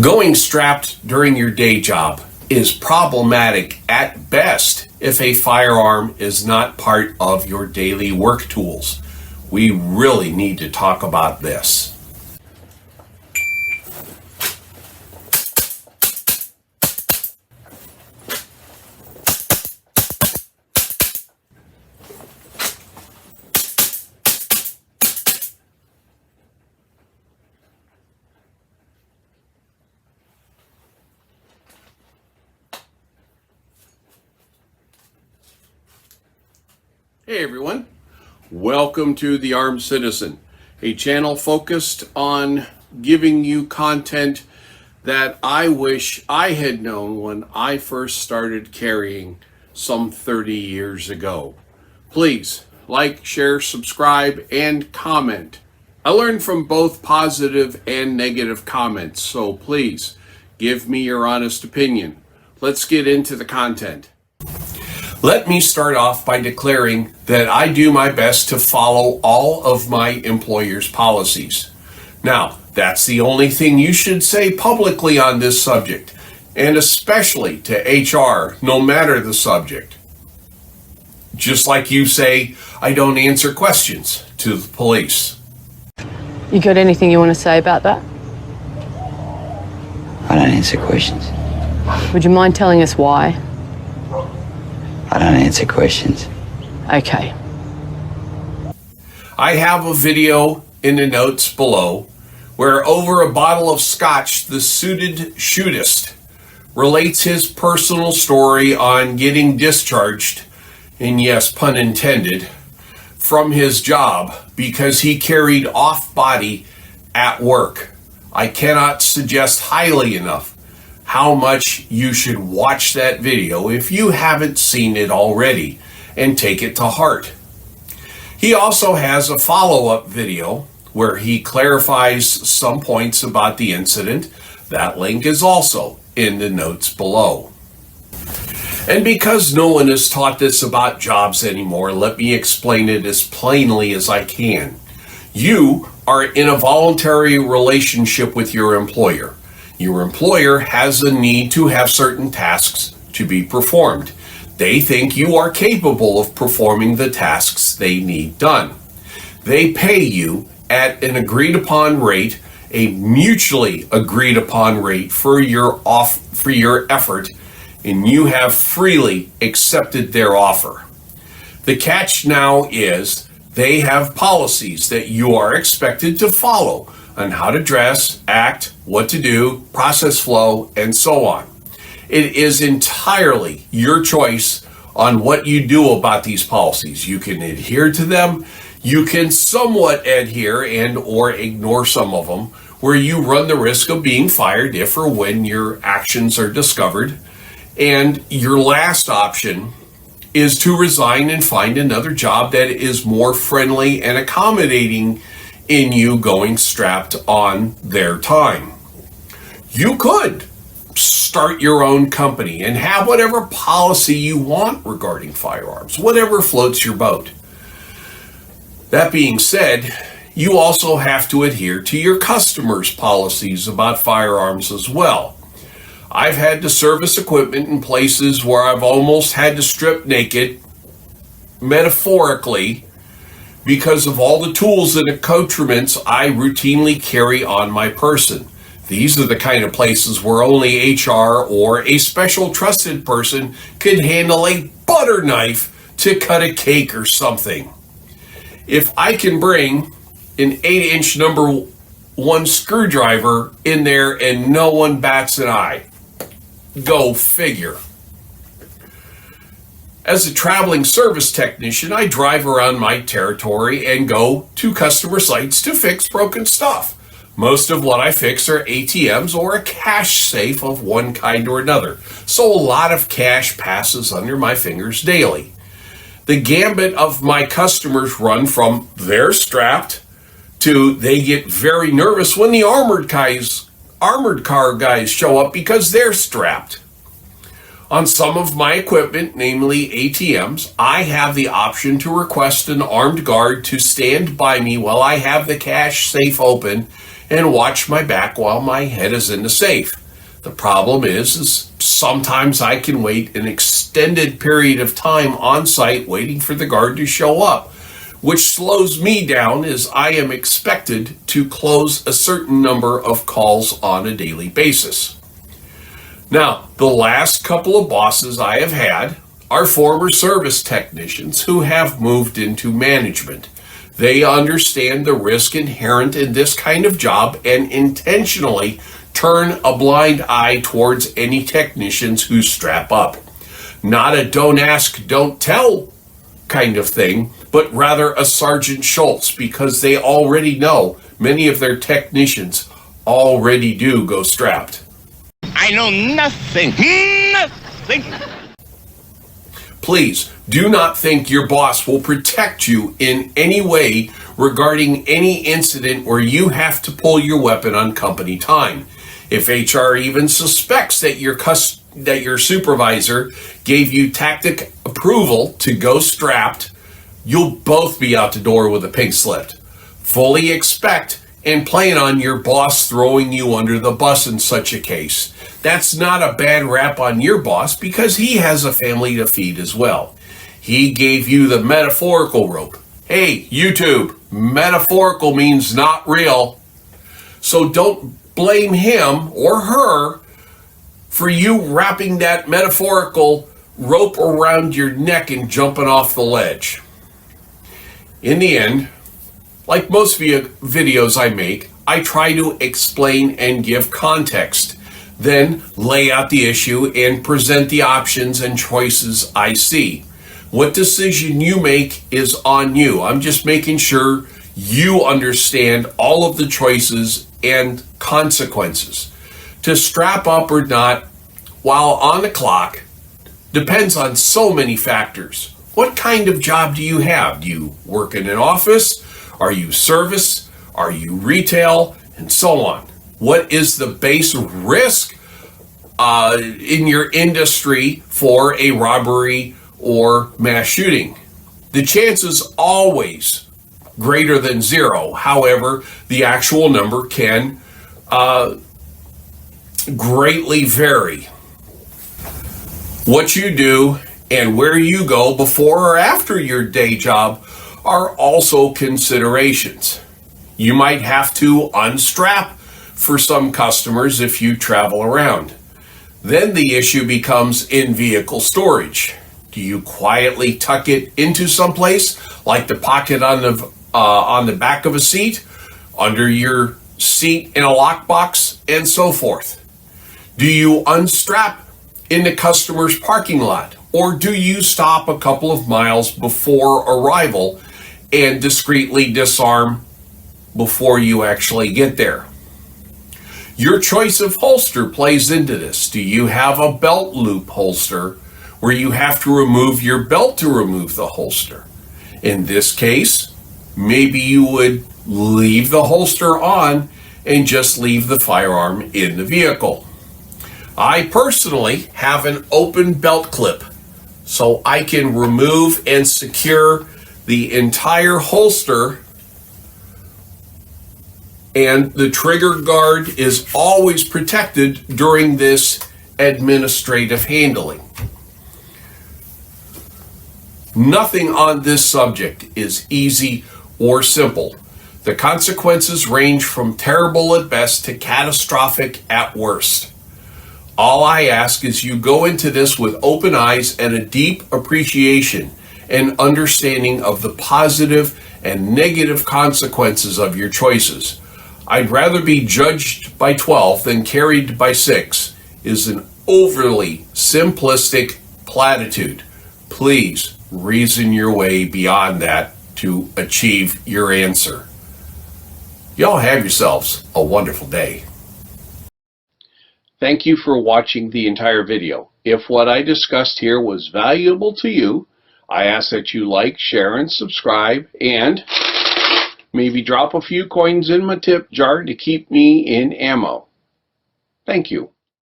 Going strapped during your day job is problematic at best if a firearm is not part of your daily work tools. We really need to talk about this. Hey everyone, welcome to The Armed Citizen, a channel focused on giving you content that I wish I had known when I first started carrying some 30 years ago. Please like, share, subscribe, and comment. I learned from both positive and negative comments, so please give me your honest opinion. Let's get into the content. Let me start off by declaring that I do my best to follow all of my employer's policies. Now, that's the only thing you should say publicly on this subject, and especially to HR, no matter the subject. Just like you say, I don't answer questions to the police. You got anything you want to say about that? I don't answer questions. Would you mind telling us why? I don't answer questions. Okay. I have a video in the notes below where over a bottle of scotch, the suited Shootist relates his personal story on getting discharged, and yes, pun intended, from his job because he carried off-body at work. I cannot suggest highly enough how much you should watch that video if you haven't seen it already and take it to heart. He also has a follow-up video where he clarifies some points about the incident. That link is also in the notes below. And because no one is taught this about jobs anymore, let me explain it as plainly as I can. You are in a voluntary relationship with your employer. Your employer has a need to have certain tasks to be performed. They think you are capable of performing the tasks they need done. They pay you at an agreed upon rate, a mutually agreed upon rate for your effort, and you have freely accepted their offer. The catch now is they have policies that you are expected to follow on how to dress, act, what to do, process flow, and so on. It is entirely your choice on what you do about these policies. You can adhere to them, you can somewhat adhere and or ignore some of them, where you run the risk of being fired if or when your actions are discovered. And your last option is to resign and find another job that is more friendly and accommodating in you going strapped on their time. You could start your own company and have whatever policy you want regarding firearms, whatever floats your boat. That being said, you also have to adhere to your customers' policies about firearms as well. I've had to service equipment in places where I've almost had to strip naked, metaphorically, because of all the tools and accoutrements I routinely carry on my person. These are the kind of places where only HR or a special trusted person could handle a butter knife to cut a cake or something. If I can bring an 8-inch number 1 screwdriver in there and no one bats an eye, go figure. As a traveling service technician, I drive around my territory and go to customer sites to fix broken stuff. Most of what I fix are ATMs or a cash safe of one kind or another, so a lot of cash passes under my fingers daily. The gambit of my customers run from they're strapped to they get very nervous when the armored car guys show up because they're strapped. On some of my equipment, namely ATMs, I have the option to request an armed guard to stand by me while I have the cash safe open and watch my back while my head is in the safe. The problem is sometimes I can wait an extended period of time on site waiting for the guard to show up, which slows me down as I am expected to close a certain number of calls on a daily basis. Now, the last couple of bosses I have had are former service technicians who have moved into management. They understand the risk inherent in this kind of job and intentionally turn a blind eye towards any technicians who strap up. Not a don't ask, don't tell kind of thing, but rather a Sergeant Schultz, because they already know many of their technicians already do go strapped. I know nothing. Please do not think your boss will protect you in any way regarding any incident where you have to pull your weapon on company time. If HR even suspects that your supervisor gave you tactic approval to go strapped, you'll both be out the door with a pink slip. Fully expect and plan on your boss throwing you under the bus in such a case. That's not a bad rap on your boss because he has a family to feed as well. He gave you the metaphorical rope. Hey, YouTube, metaphorical means not real. So don't blame him or her for you wrapping that metaphorical rope around your neck and jumping off the ledge. In the end, like most videos I make, I try to explain and give context, then lay out the issue and present the options and choices I see. What decision you make is on you. I'm just making sure you understand all of the choices and consequences. To strap up or not while on the clock depends on so many factors. What kind of job do you have? Do you work in an office? Are you service? Are you retail? And so on. What is the base risk in your industry for a robbery or mass shooting? The chance is always greater than zero. However, the actual number can greatly vary. What you do and where you go before or after your day job are also considerations. You might have to unstrap for some customers if you travel around. Then the issue becomes in-vehicle storage. Do you quietly tuck it into someplace, like the pocket on the back of a seat, under your seat in a lockbox, and so forth? Do you unstrap in the customer's parking lot, or do you stop a couple of miles before arrival and discreetly disarm before you actually get there? Your choice of holster plays into this. Do you have a belt loop holster where you have to remove your belt to remove the holster? In this case, maybe you would leave the holster on and just leave the firearm in the vehicle. I personally have an open belt clip, so I can remove and secure the entire holster, and the trigger guard is always protected during this administrative handling. Nothing on this subject is easy or simple. The consequences range from terrible at best to catastrophic at worst. All I ask is you go into this with open eyes and a deep appreciation and understanding of the positive and negative consequences of your choices. I'd rather be judged by 12 than carried by 6 is an overly simplistic platitude. Please reason your way beyond that to achieve your answer. Y'all have yourselves a wonderful day. Thank you for watching the entire video. If what I discussed here was valuable to you, I ask that you like, share, and subscribe, and maybe drop a few coins in my tip jar to keep me in ammo. Thank you.